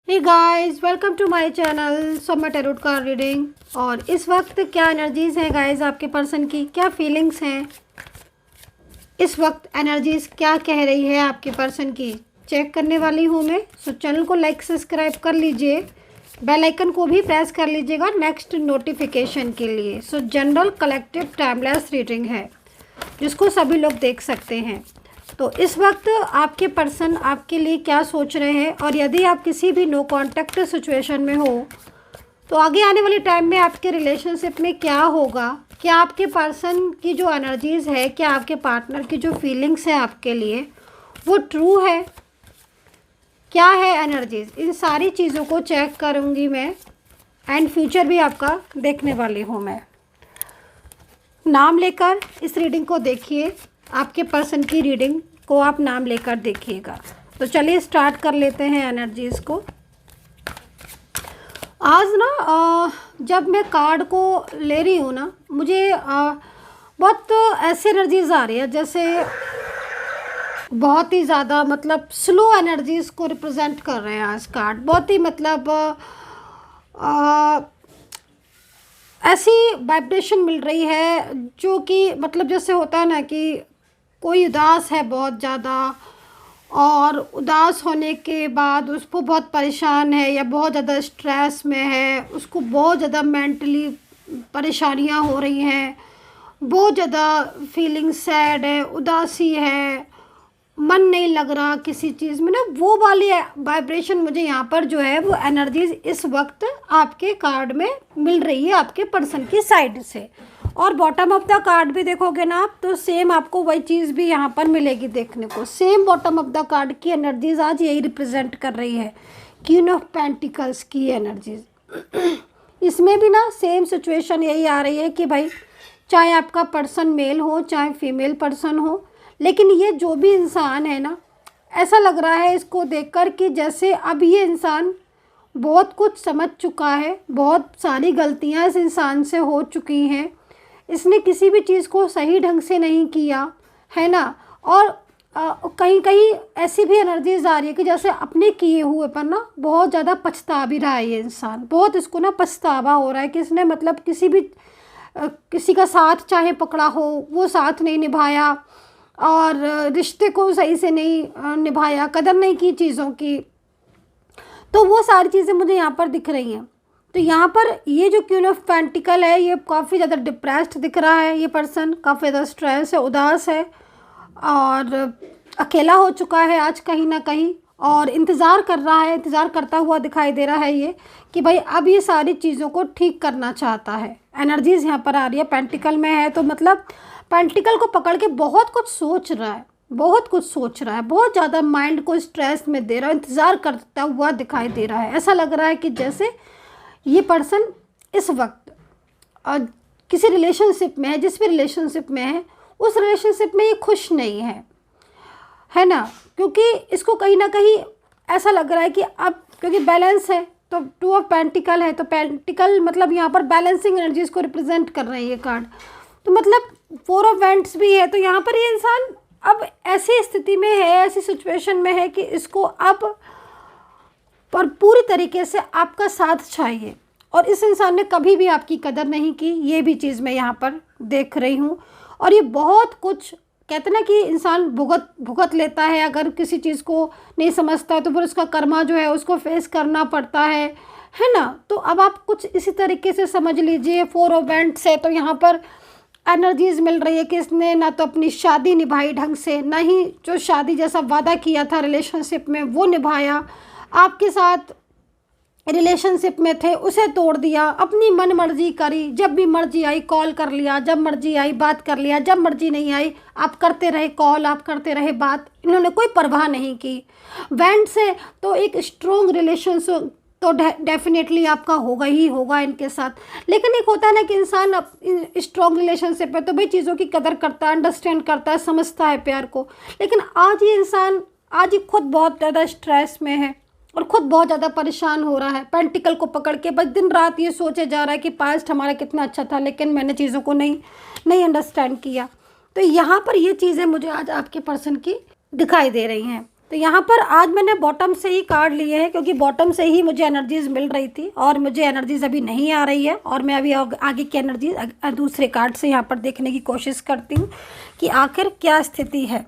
Hey guys, welcome to my channel Soma tarot card reading. और इस वक्त क्या एनर्जीज हैं गाइस आपके पर्सन की, क्या फीलिंग्स हैं इस वक्त, एनर्जीज क्या कह रही है आपके पर्सन की, चेक करने वाली हूँ मैं। सो चैनल को लाइक सब्सक्राइब कर लीजिए, बेल आइकन को भी प्रेस कर लीजिएगा नेक्स्ट नोटिफिकेशन के लिए। सो जनरल कलेक्टिव टाइमलेस रीडिंग है जिसको सभी लोग देख सकते हैं। तो इस वक्त आपके पर्सन आपके लिए क्या सोच रहे हैं, और यदि आप किसी भी नो कांटेक्ट सिचुएशन में हो तो आगे आने वाले टाइम में आपके रिलेशनशिप में क्या होगा, क्या आपके पर्सन की जो एनर्जीज़ है, क्या आपके पार्टनर की जो फीलिंग्स है आपके लिए वो ट्रू है, क्या है एनर्जीज़, इन सारी चीज़ों को चेक करूँगी मैं। एंड फ्यूचर भी आपका देखने वाली हूँ मैं। नाम लेकर इस रीडिंग को देखिए, आपके पर्सन की रीडिंग को आप नाम लेकर देखिएगा। तो चलिए स्टार्ट कर लेते हैं एनर्जीज़ को। आज ना जब मैं कार्ड को ले रही हूँ ना, मुझे बहुत ऐसी एनर्जीज़ आ रही है जैसे बहुत ही ज़्यादा मतलब स्लो एनर्जीज़ को रिप्रेजेंट कर रहे हैं आज कार्ड। बहुत ही मतलब ऐसी वाइब्रेशन मिल रही है जो कि मतलब जैसे होता है ना कि कोई उदास है बहुत ज़्यादा, और उदास होने के बाद उसको बहुत परेशान है या बहुत ज़्यादा स्ट्रेस में है, उसको बहुत ज़्यादा मेंटली परेशानियां हो रही हैं, बहुत ज़्यादा फीलिंग सैड है, उदासी है, मन नहीं लग रहा किसी चीज़ में ना, वो वाली वाइब्रेशन मुझे यहाँ पर जो है वो एनर्जीज इस वक्त आपके कार्ड में मिल रही है आपके पर्सन की साइड से। और बॉटम ऑफ द कार्ड भी देखोगे ना आप तो सेम आपको वही चीज़ भी यहाँ पर मिलेगी देखने को। Same bottom of the card की एनर्जीज आज यही रिप्रेजेंट कर रही है, क्वीन ऑफ पेंटिकल्स की एनर्जीज। इसमें भी ना सेम सिचुएशन यही आ रही है कि भाई चाहे आपका पर्सन मेल हो चाहे फीमेल पर्सन हो, लेकिन ये जो भी इंसान है ना, ऐसा लग रहा है इसको देखकर कि जैसे अब ये इंसान बहुत कुछ समझ चुका है, बहुत सारी गलतियां इस इंसान से हो चुकी हैं, इसने किसी भी चीज़ को सही ढंग से नहीं किया है ना। और कहीं कहीं ऐसी भी एनर्जीज आ रही है कि जैसे अपने किए हुए पर ना बहुत ज़्यादा पछता भी रहा है ये इंसान, बहुत इसको ना पछतावा हो रहा है कि इसने मतलब किसी का साथ चाहे पकड़ा हो वो साथ नहीं निभाया, और रिश्ते को सही से नहीं निभाया, कदर नहीं की चीज़ों की। तो वो सारी चीज़ें मुझे यहाँ पर दिख रही हैं। तो यहाँ पर ये जो क्वीन ऑफ पेंटिकल है ये काफ़ी ज़्यादा डिप्रेस्ड दिख रहा है, ये पर्सन काफ़ी ज़्यादा स्ट्रेस है, उदास है और अकेला हो चुका है आज कहीं ना कहीं, और इंतज़ार कर रहा है, इंतज़ार करता हुआ दिखाई दे रहा है ये कि भाई अब ये सारी चीज़ों को ठीक करना चाहता है। एनर्जीज़ यहाँ पर आ रही है, पेंटिकल में है तो मतलब पेंटिकल को पकड़ के बहुत कुछ सोच रहा है, बहुत कुछ सोच रहा है, बहुत ज़्यादा माइंड को स्ट्रेस में दे रहा है, इंतज़ार करता हुआ दिखाई दे रहा है। ऐसा लग रहा है कि जैसे ये पर्सन इस वक्त किसी रिलेशनशिप में है, जिस भी रिलेशनशिप में है उस रिलेशनशिप में ये खुश नहीं है ना, क्योंकि इसको कहीं ना कहीं ऐसा लग रहा है कि अब क्योंकि बैलेंस है तो टू ऑफ पेंटिकल है, तो पेंटिकल मतलब यहाँ पर बैलेंसिंग एनर्जीज को रिप्रेजेंट कर रहे हैं ये कार्ड। तो मतलब फोर ऑफ वेंट्स भी है, तो यहाँ पर ये इंसान अब ऐसी स्थिति में है, ऐसी सिचुएशन में है कि इसको अब पर पूरी तरीके से आपका साथ चाहिए, और इस इंसान ने कभी भी आपकी कदर नहीं की, ये भी चीज़ मैं यहाँ पर देख रही हूँ। और ये बहुत कुछ कहते ना कि इंसान भुगत लेता है, अगर किसी चीज़ को नहीं समझता है तो फिर उसका कर्मा जो है उसको फेस करना पड़ता है ना। तो अब आप कुछ इसी तरीके से समझ लीजिए। फोर ऑफ वेंट्स है तो यहाँ पर एनर्जीज मिल रही है कि इसने ना तो अपनी शादी निभाई ढंग से, ना ही जो शादी जैसा वादा किया था रिलेशनशिप में वो निभाया, आपके साथ रिलेशनशिप में थे उसे तोड़ दिया, अपनी मन मर्जी करी, जब भी मर्जी आई कॉल कर लिया, जब मर्जी आई बात कर लिया, जब मर्जी नहीं आई आप करते रहे कॉल, आप करते रहे बात, इन्होंने कोई परवाह नहीं की। वेंट से तो एक स्ट्रॉन्ग रिलेशनशिप तो डेफिनेटली आपका होगा ही होगा इनके साथ, लेकिन एक होता है ना कि इंसान स्ट्रॉन्ग रिलेशनशिप है तो भाई चीज़ों की कदर करता है, अंडरस्टैंड करता है, समझता है प्यार को। लेकिन आज ये इंसान आज ही खुद बहुत ज़्यादा स्ट्रेस में है और ख़ुद बहुत ज़्यादा परेशान हो रहा है, पेंटिकल को पकड़ के बस दिन रात ये सोचे जा रहा है कि पास्ट हमारा कितना अच्छा था लेकिन मैंने चीज़ों को नहीं अंडरस्टैंड किया। तो यहाँ पर ये चीज़ें मुझे आज आपके पर्सन की दिखाई दे रही हैं। तो यहाँ पर आज मैंने बॉटम से ही कार्ड लिए हैं, क्योंकि बॉटम से ही मुझे एनर्जीज मिल रही थी और मुझे एनर्जीज अभी नहीं आ रही है, और मैं अभी आगे की एनर्जी दूसरे कार्ड से यहाँ पर देखने की कोशिश करती हूँ कि आखिर क्या स्थिति है।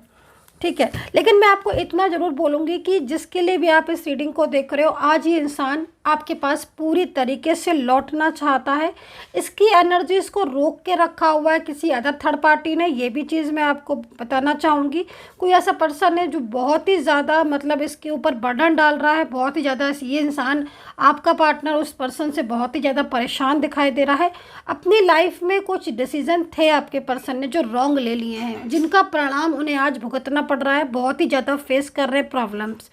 ठीक है, लेकिन मैं आपको इतना ज़रूर बोलूँगी कि जिसके लिए भी आप इस रीडिंग को देख रहे हो, आज ये इंसान आपके पास पूरी तरीके से लौटना चाहता है। इसकी एनर्जीज़ को रोक के रखा हुआ है किसी अदर थर्ड पार्टी ने, ये भी चीज़ मैं आपको बताना चाहूँगी। कोई ऐसा पर्सन है जो बहुत ही ज़्यादा मतलब इसके ऊपर बर्डन डाल रहा है, बहुत ही ज़्यादा। ये इंसान, आपका पार्टनर, उस पर्सन से बहुत ही ज़्यादा परेशान दिखाई दे रहा है। अपनी लाइफ में कुछ डिसीज़न थे आपके पर्सन ने जो रॉन्ग ले लिए हैं, जिनका परिणाम उन्हें आज भुगतना पड़ रहा है, बहुत ही ज़्यादा फेस कर रहे प्रॉब्लम्स।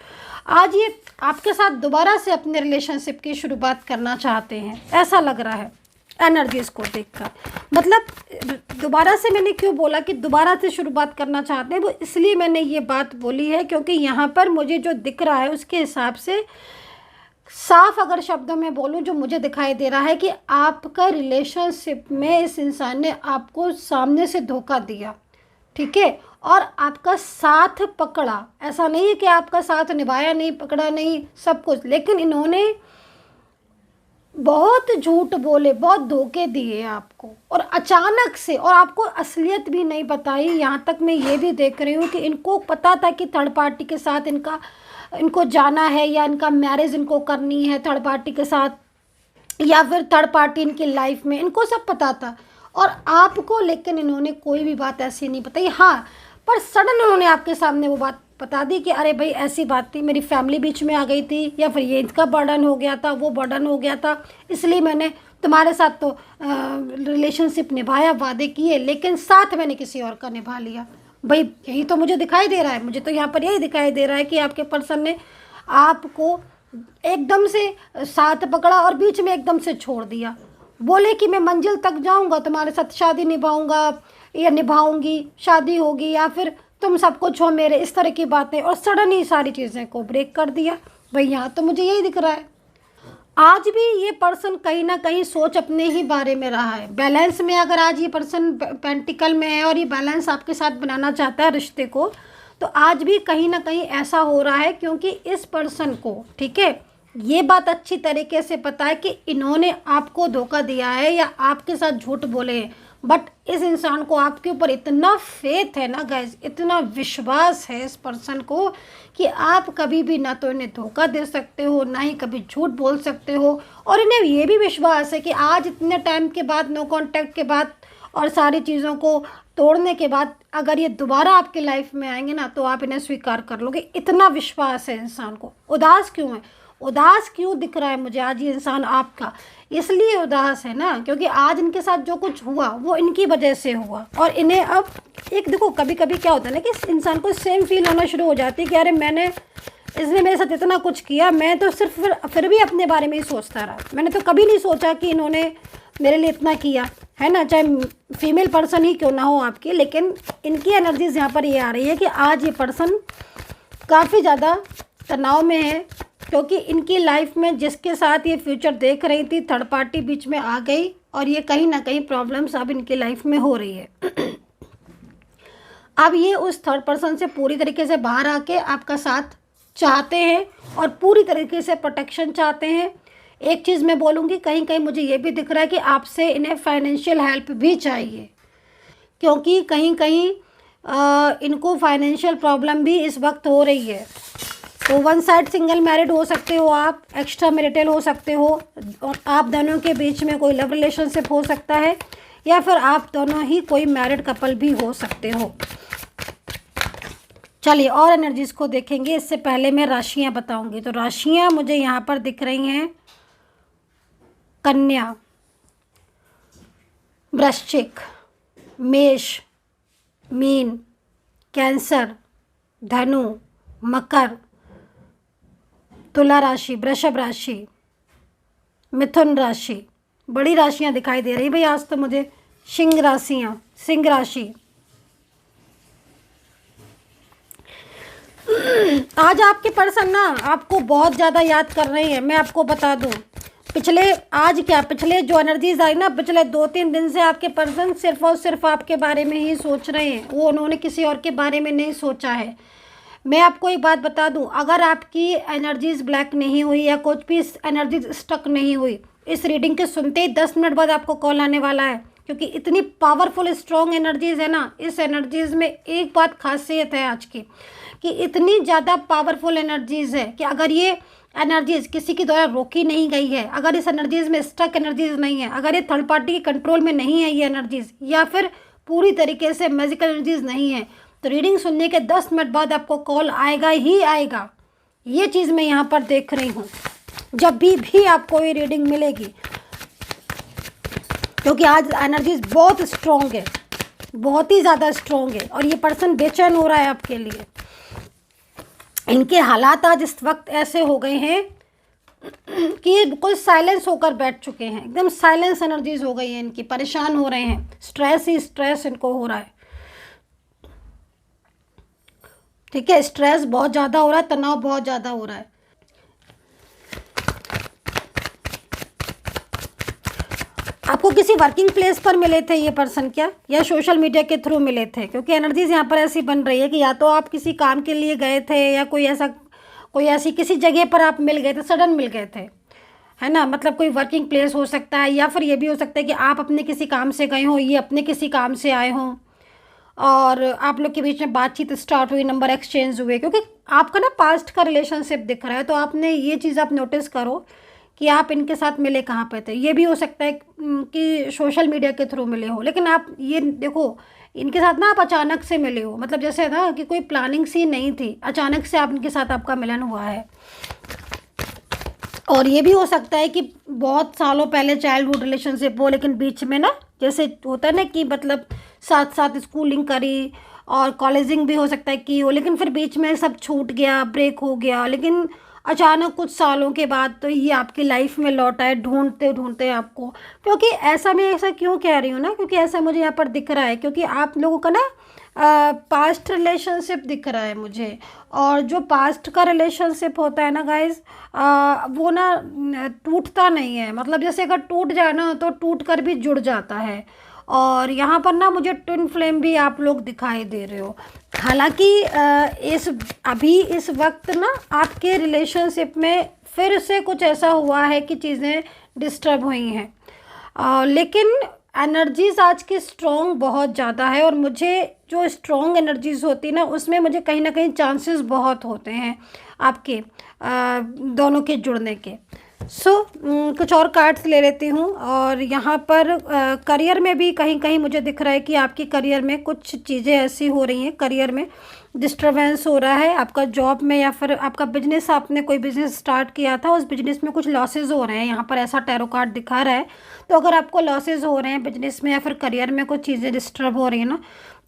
आज ये आपके साथ दोबारा से अपने रिलेशनशिप की शुरुआत करना चाहते हैं, ऐसा लग रहा है एनर्जीज को देखकर। मतलब दोबारा से मैंने क्यों बोला कि दोबारा से शुरुआत करना चाहते हैं, वो इसलिए मैंने ये बात बोली है क्योंकि यहाँ पर मुझे जो दिख रहा है उसके हिसाब से, साफ अगर शब्दों में बोलूँ, जो मुझे दिखाई दे रहा है कि आपका रिलेशनशिप में इस इंसान ने आपको सामने से धोखा दिया, ठीक है, और आपका साथ पकड़ा। ऐसा नहीं है कि आपका साथ निभाया नहीं, पकड़ा नहीं, सब कुछ, लेकिन इन्होंने बहुत झूठ बोले, बहुत धोखे दिए आपको, और अचानक से, और आपको असलियत भी नहीं बताई। यहाँ तक मैं ये भी देख रही हूँ कि इनको पता था कि थर्ड पार्टी के साथ इनको जाना है, या इनका मैरिज इनको करनी है थर्ड पार्टी के साथ, या फिर थर्ड पार्टी इनकी लाइफ में, इनको सब पता था। और आपको लेकिन इन्होंने कोई भी बात ऐसी नहीं बताई। हाँ, पर सडन उन्होंने आपके सामने वो बात बता दी कि अरे भाई ऐसी बात थी, मेरी फैमिली बीच में आ गई थी, या फिर ये इसका बर्डन हो गया था, वो बर्डन हो गया था, इसलिए मैंने तुम्हारे साथ तो रिलेशनशिप निभाया, वादे किए, लेकिन साथ मैंने किसी और का निभा लिया। भाई यही तो मुझे दिखाई दे रहा है, मुझे तो यहाँ पर यही दिखाई दे रहा है कि आपके पर्सन ने आपको एकदम से साथ पकड़ा और बीच में एकदम से छोड़ दिया। बोले कि मैं मंजिल तक जाऊंगा, तुम्हारे साथ शादी निभाऊंगा या निभाऊंगी, शादी होगी, या फिर तुम सब कुछ हो मेरे, इस तरह की बातें, और सडन ही सारी चीज़ें को ब्रेक कर दिया। भाई यहाँ तो मुझे यही दिख रहा है। आज भी ये पर्सन कहीं ना कहीं सोच अपने ही बारे में रहा है। बैलेंस में अगर आज ये पर्सन पेंटिकल में है और ये बैलेंस आपके साथ बनाना चाहता है रिश्ते को, तो आज भी कहीं ना कहीं ऐसा हो रहा है, क्योंकि इस पर्सन को, ठीक है, ये बात अच्छी तरीके से पता है कि इन्होंने आपको धोखा दिया है या आपके साथ झूठ बोले हैं। बट इस इंसान को आपके ऊपर इतना फेथ है ना गाइस, इतना विश्वास है इस पर्सन को कि आप कभी भी ना तो इन्हें धोखा दे सकते हो, ना ही कभी झूठ बोल सकते हो। और इन्हें ये भी विश्वास है कि आज इतने टाइम के बाद, नो कांटेक्ट के बाद और सारी चीज़ों को तोड़ने के बाद, अगर ये दोबारा आपके लाइफ में आएंगे ना, तो आप इन्हें स्वीकार कर लोगे। इतना विश्वास है इंसान को। उदास क्यों है, उदास क्यों दिख रहा है मुझे आज ये इंसान आपका? इसलिए उदास है ना, क्योंकि आज इनके साथ जो कुछ हुआ वो इनकी वजह से हुआ। और इन्हें अब एक देखो, कभी कभी क्या होता है ना कि इस इंसान को सेम फील होना शुरू हो जाती है कि अरे इसने मेरे साथ इतना कुछ किया, मैं तो सिर्फ फिर भी अपने बारे में ही सोचता रहा, मैंने तो कभी नहीं सोचा कि इन्होंने मेरे लिए इतना किया है ना। चाहे फीमेल पर्सन ही क्यों ना हो आपकी, लेकिन इनकी एनर्जीज यहाँ पर ये आ रही है कि आज ये पर्सन काफ़ी ज़्यादा तनाव में है, क्योंकि इनकी लाइफ में जिसके साथ ये फ्यूचर देख रही थी, थर्ड पार्टी बीच में आ गई, और ये कहीं ना कहीं प्रॉब्लम्स अब इनकी लाइफ में हो रही है। अब ये उस थर्ड पर्सन से पूरी तरीके से बाहर आके आपका साथ चाहते हैं और पूरी तरीके से प्रोटेक्शन चाहते हैं। एक चीज़ मैं बोलूँगी, कहीं कहीं मुझे ये भी दिख रहा है कि आपसे इन्हें फाइनेंशियल हेल्प भी चाहिए, क्योंकि कहीं कहीं इनको फाइनेंशियल प्रॉब्लम भी इस वक्त हो रही है। तो वन साइड सिंगल मैरिड हो सकते हो आप, एक्स्ट्रा मैरिटल हो सकते हो, और आप दोनों के बीच में कोई लव रिलेशनशिप हो सकता है, या फिर आप दोनों ही कोई मैरिड कपल भी हो सकते हो। चलिए और एनर्जीज को देखेंगे, इससे पहले मैं राशियां बताऊंगी। तो राशियां मुझे यहाँ पर दिख रही हैं, कन्या, वृश्चिक, मेष, मीन, कैंसर, धनु, मकर, तुला राशि, वृषभ राशि, मिथुन राशि। बड़ी राशियां दिखाई दे रही भाई आज तो मुझे। सिंह राशि। आज आपके पर्सन ना आपको बहुत ज़्यादा याद कर रहे हैं, मैं आपको बता दूं। पिछले जो एनर्जीज आई ना, पिछले 2-3 दिन से आपके पर्सन सिर्फ और सिर्फ आपके बारे में ही सोच रहे हैं। वो उन्होंने किसी और के बारे में नहीं सोचा है। मैं आपको एक बात बता दूं, अगर आपकी एनर्जीज ब्लैक नहीं हुई या कुछ भी एनर्जीज स्टक नहीं हुई, इस रीडिंग के सुनते ही 10 मिनट बाद आपको कॉल आने वाला है, क्योंकि इतनी पावरफुल स्ट्रॉन्ग एनर्जीज है ना। इस एनर्जीज में एक बात खासियत है आज की, कि इतनी ज़्यादा पावरफुल एनर्जीज है कि अगर ये एनर्जीज किसी के द्वारा रोकी नहीं गई है, अगर इस एनर्जीज में स्टक एनर्जीज नहीं है, अगर ये थर्ड पार्टी के कंट्रोल में नहीं है ये एनर्जीज, या फिर पूरी तरीके से मैजिकल एनर्जीज नहीं है, तो रीडिंग सुनने के 10 मिनट बाद आपको कॉल आएगा ही आएगा। ये चीज़ मैं यहाँ पर देख रही हूँ जब भी आपको ये रीडिंग मिलेगी, क्योंकि आज एनर्जीज बहुत स्ट्रॉन्ग है, बहुत ही ज़्यादा स्ट्रॉन्ग है। और ये पर्सन बेचैन हो रहा है आपके लिए। इनके हालात आज इस वक्त ऐसे हो गए हैं कि ये बिल्कुल साइलेंस होकर बैठ चुके हैं, एकदम साइलेंस एनर्जीज हो गई है इनकी, परेशान हो रहे हैं, स्ट्रेस ही स्ट्रेस इनको हो रहा है। ठीक है, स्ट्रेस बहुत ज़्यादा हो रहा है, तनाव बहुत ज़्यादा हो रहा है। आपको किसी वर्किंग प्लेस पर मिले थे ये पर्सन क्या, या सोशल मीडिया के थ्रू मिले थे? क्योंकि एनर्जीज यहाँ पर ऐसी बन रही है कि या तो आप किसी काम के लिए गए थे, या कोई ऐसी किसी जगह पर आप मिल गए थे, सडन मिल गए थे, है ना। मतलब कोई वर्किंग प्लेस हो सकता है, या फिर ये भी हो सकता है कि आप अपने किसी काम से गए हों, ये अपने किसी काम से आए हों, और आप लोग के बीच में बातचीत स्टार्ट हुई, नंबर एक्सचेंज हुए। क्योंकि आपका ना पास्ट का रिलेशनशिप दिख रहा है, तो आपने ये चीज़ आप नोटिस करो कि आप इनके साथ मिले कहाँ पे थे। ये भी हो सकता है कि सोशल मीडिया के थ्रू मिले हो, लेकिन आप ये देखो इनके साथ ना आप अचानक से मिले हो, मतलब जैसे ना कि कोई प्लानिंग सी नहीं थी, अचानक से आप इनके साथ आपका मिलन हुआ है। और ये भी हो सकता है कि बहुत सालों पहले चाइल्डहुड रिलेशनशिप हो, लेकिन बीच में ना जैसे होता है ना कि मतलब साथ साथ स्कूलिंग करी और कॉलेजिंग भी हो सकता है की हो, लेकिन फिर बीच में सब छूट गया, ब्रेक हो गया, लेकिन अचानक कुछ सालों के बाद तो ये आपकी लाइफ में लौट आए ढूंढते ढूंढते आपको। क्योंकि ऐसा मैं ऐसा क्यों कह रही हूँ ना, क्योंकि ऐसा मुझे यहाँ पर दिख रहा है, क्योंकि आप लोगों का ना पास्ट रिलेशनशिप दिख रहा है मुझे। और जो पास्ट का रिलेशनशिप होता है ना गाइज, वो ना टूटता नहीं है, मतलब जैसे अगर टूट जाए ना तो टूट कर भी जुड़ जाता है। और यहाँ पर ना मुझे ट्विन फ्लेम भी आप लोग दिखाई दे रहे हो। हालांकि इस वक्त ना आपके रिलेशनशिप में फिर से कुछ ऐसा हुआ है कि चीज़ें डिस्टर्ब हुई हैं, लेकिन एनर्जीज आज की स्ट्रॉन्ग बहुत ज़्यादा है। और मुझे जो स्ट्रॉन्ग एनर्जीज होती है ना, उसमें मुझे कहीं ना कहीं चांसेस बहुत होते हैं आपके दोनों के जुड़ने के। कुछ और कार्ड्स ले लेती हूँ। और यहाँ पर करियर में भी कहीं कहीं मुझे दिख रहा है कि आपकी करियर में कुछ चीज़ें ऐसी हो रही हैं, करियर में डिस्टर्बेंस हो रहा है आपका जॉब में, या फिर आपका बिजनेस, आपने कोई बिजनेस स्टार्ट किया था, उस बिजनेस में कुछ लॉसेज हो रहे हैं, यहाँ पर ऐसा टैरो कार्ड दिखा रहा है। तो अगर आपको लॉसेज हो रहे हैं बिजनेस में या फिर करियर में, कुछ चीज़ें डिस्टर्ब हो रही हैं ना,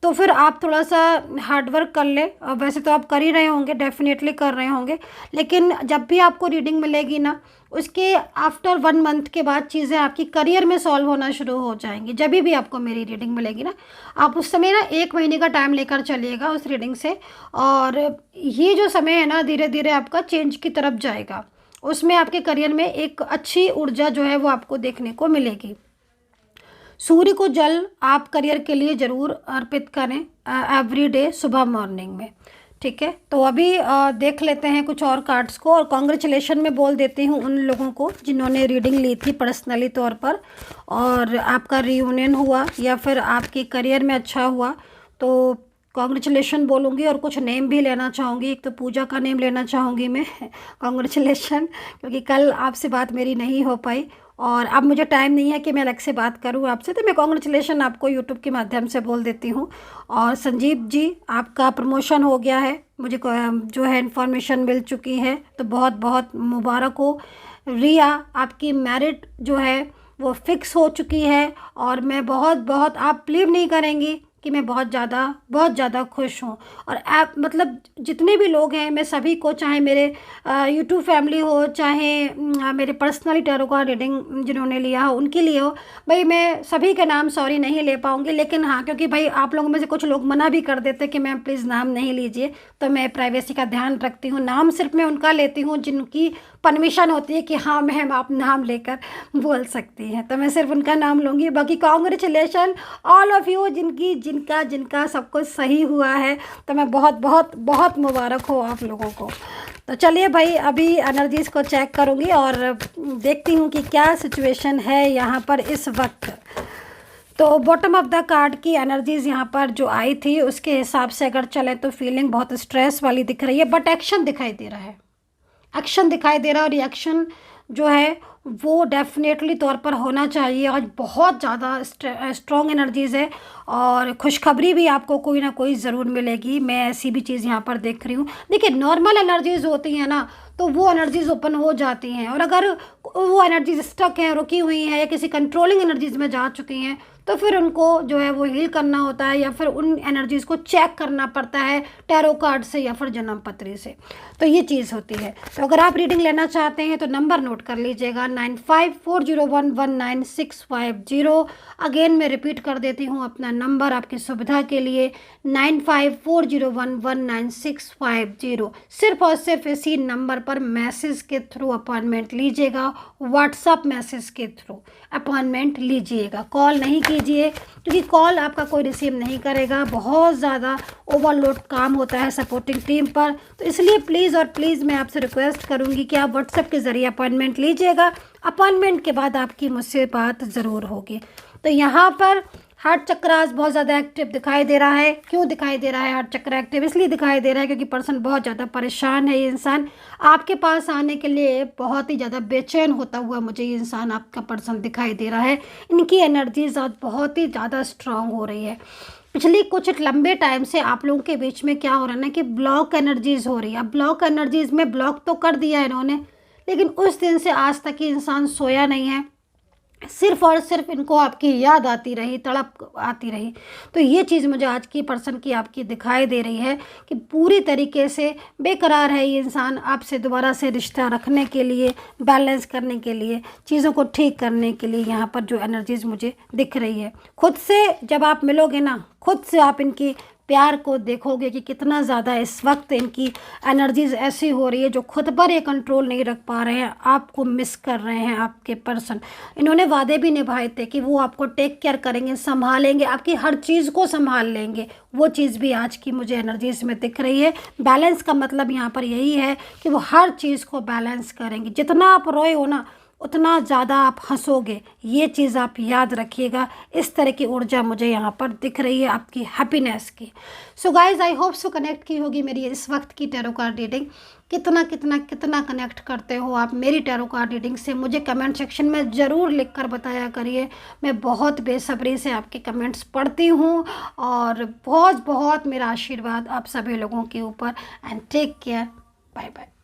तो फिर आप थोड़ा सा हार्डवर्क कर ले। वैसे तो आप कर ही रहे होंगे, डेफिनेटली कर रहे होंगे, लेकिन जब भी आपको रीडिंग मिलेगी ना, उसके आफ्टर 1 मंथ के बाद चीज़ें आपकी करियर में सॉल्व होना शुरू हो जाएंगी। जब भी आपको मेरी रीडिंग मिलेगी ना, आप उस समय ना 1 महीने का टाइम लेकर चलिएगा उस रीडिंग से। और ये जो समय है ना, धीरे धीरे आपका चेंज की तरफ जाएगा, उसमें आपके करियर में एक अच्छी ऊर्जा जो है वो आपको देखने को मिलेगी। सूर्य को जल आप करियर के लिए ज़रूर अर्पित करें एवरी डे सुबह मॉर्निंग में। ठीक है, तो अभी देख लेते हैं कुछ और कार्ड्स को। और कॉन्ग्रेचुलेशन में बोल देती हूँ उन लोगों को जिन्होंने रीडिंग ली थी पर्सनली तौर पर, और आपका रियूनियन हुआ या फिर आपके करियर में अच्छा हुआ, तो कॉन्ग्रेचुलेशन बोलूँगी। और कुछ नेम भी लेना चाहूँगी। एक तो पूजा का नेम लेना चाहूँगी मैं, कॉन्ग्रेचुलेशन, क्योंकि कल आपसे बात मेरी नहीं हो पाई और अब मुझे टाइम नहीं है कि मैं अलग से बात करूं आपसे, तो मैं कॉन्ग्रेचुलेशन आपको यूट्यूब के माध्यम से बोल देती हूं। और संजीव जी, आपका प्रमोशन हो गया है, मुझे जो है इन्फॉर्मेशन मिल चुकी है, तो बहुत बहुत मुबारक हो। रिया, आपकी मैरिट जो है वो फिक्स हो चुकी है, और मैं बहुत आप बिलीव नहीं करेंगी कि मैं बहुत ज़्यादा खुश हूँ। और आप मतलब जितने भी लोग हैं, मैं सभी को, चाहे मेरे यूट्यूब फैमिली हो, चाहे मेरे पर्सनली टैरो का रीडिंग जिन्होंने लिया हो उनके लिए हो, भाई मैं सभी के नाम सॉरी नहीं ले पाऊँगी, लेकिन हाँ, क्योंकि भाई आप लोगों में से कुछ लोग मना भी कर देते कि मैम प्लीज़ नाम नहीं लीजिए, तो मैं प्राइवेसी का ध्यान रखती हूँ। नाम सिर्फ मैं उनका लेती हूँ जिनकी परमिशन होती है कि हाँ मैम आप नाम लेकर बोल सकती हैं, तो मैं सिर्फ उनका नाम लूँगी। बाकी कॉन्ग्रेचुलेशन ऑल ऑफ़ यू जिनकी जिनका जिनका सब कुछ सही हुआ है, तो मैं बहुत बहुत बहुत मुबारक हो आप लोगों को। तो चलिए भाई, अभी एनर्जीज़ को चेक करूँगी और देखती हूँ कि क्या सिचुएशन है यहाँ पर इस वक्त। तो बॉटम ऑफ द कार्ड की एनर्जीज़ यहाँ पर जो आई थी उसके हिसाब से अगर चले तो फीलिंग बहुत स्ट्रेस वाली दिख रही है, बट एक्शन दिखाई दे रहा है, एक्शन दिखाई दे रहा है, और रिएक्शन जो है वो डेफिनेटली तौर पर होना चाहिए। आज बहुत ज़्यादा स्ट्रॉन्ग एनर्जीज़ है और खुशखबरी भी आपको कोई ना कोई ज़रूर मिलेगी। मैं ऐसी भी चीज़ यहाँ पर देख रही हूँ। देखिए, नॉर्मल एनर्जीज़ होती हैं ना, तो वो एनर्जीज़ ओपन हो जाती हैं, और अगर वो एनर्जीज स्टक हैं, रुकी हुई हैं, या किसी कंट्रोलिंग एनर्जीज़ में जा चुकी हैं, तो फिर उनको जो है वो हील करना होता है, या फिर उन एनर्जीज़ को चेक करना पड़ता है टैरो कार्ड से या फिर जन्म पत्री से। तो ये चीज़ होती है। तो अगर आप रीडिंग लेना चाहते हैं तो नंबर नोट कर लीजिएगा, 9540119650। अगेन मैं रिपीट कर देती हूँ अपना नंबर आपकी सुविधा के लिए, 9540119650। सिर्फ और सिर्फ इसी नंबर पर मैसेज के थ्रू अपॉइंटमेंट लीजिएगा, व्हाट्सअप मैसेज के थ्रू अपॉइंटमेंट लीजिएगा। कॉल नहीं कीजिए, क्योंकि कॉल आपका कोई रिसीव नहीं करेगा। बहुत ज़्यादा ओवरलोड काम होता है सपोर्टिंग टीम पर, तो इसलिए प्लीज़ और प्लीज़ मैं आपसे रिक्वेस्ट करूंगी कि आप व्हाट्सएप के ज़रिए अपॉइंटमेंट लीजिएगा। अपॉइंटमेंट के बाद आपकी मुझसे बात ज़रूर होगी। तो यहाँ पर हार्ट चक्र आज बहुत ज़्यादा एक्टिव दिखाई दे रहा है। क्यों दिखाई दे रहा है हार्ट चक्र एक्टिव? इसलिए दिखाई दे रहा है क्योंकि पर्सन बहुत ज़्यादा परेशान है। ये इंसान आपके पास आने के लिए बहुत ही ज़्यादा बेचैन होता हुआ मुझे ये इंसान आपका पर्सन दिखाई दे रहा है। इनकी एनर्जीज आज बहुत ही ज़्यादा स्ट्रांग हो रही है। पिछली कुछ लंबे टाइम से आप लोगों के बीच में क्या हो रहा है ना कि ब्लॉक एनर्जीज हो रही है। अब ब्लॉक एनर्जीज में ब्लॉक तो कर दिया है इन्होंने, लेकिन उस दिन से आज तक ही इंसान सोया नहीं है। सिर्फ और सिर्फ इनको आपकी याद आती रही, तड़प आती रही। तो ये चीज़ मुझे आज की पर्सन की आपकी दिखाई दे रही है कि पूरी तरीके से बेकरार है ये इंसान आपसे दोबारा से रिश्ता रखने के लिए, बैलेंस करने के लिए, चीज़ों को ठीक करने के लिए। यहाँ पर जो एनर्जीज मुझे दिख रही है, खुद से जब आप मिलोगे ना, खुद से आप इनकी प्यार को देखोगे कि कितना ज़्यादा इस वक्त इनकी एनर्जीज ऐसी हो रही है जो खुद पर ये कंट्रोल नहीं रख पा रहे हैं, आपको मिस कर रहे हैं आपके पर्सन। इन्होंने वादे भी निभाए थे कि वो आपको टेक केयर करेंगे, संभालेंगे, आपकी हर चीज़ को संभाल लेंगे। वो चीज़ भी आज की मुझे एनर्जीज में दिख रही है। बैलेंस का मतलब यहाँ पर यही है कि वो हर चीज़ को बैलेंस करेंगे। जितना आप रोए हो ना, उतना ज़्यादा आप हंसोगे, ये चीज़ आप याद रखिएगा। इस तरह की ऊर्जा मुझे यहाँ पर दिख रही है आपकी हैप्पीनेस की। So guys, I hope so connect की होगी मेरी इस वक्त की टैरो कार्ड रीडिंग। कितना कितना कितना कनेक्ट करते हो आप मेरी टैरो कार्ड रीडिंग से, मुझे कमेंट सेक्शन में ज़रूर लिख कर बताया करिए। मैं बहुत बेसब्री से आपके कमेंट्स पढ़ती हूँ, और बहुत बहुत मेरा आशीर्वाद आप सभी लोगों के ऊपर। And take care, bye bye.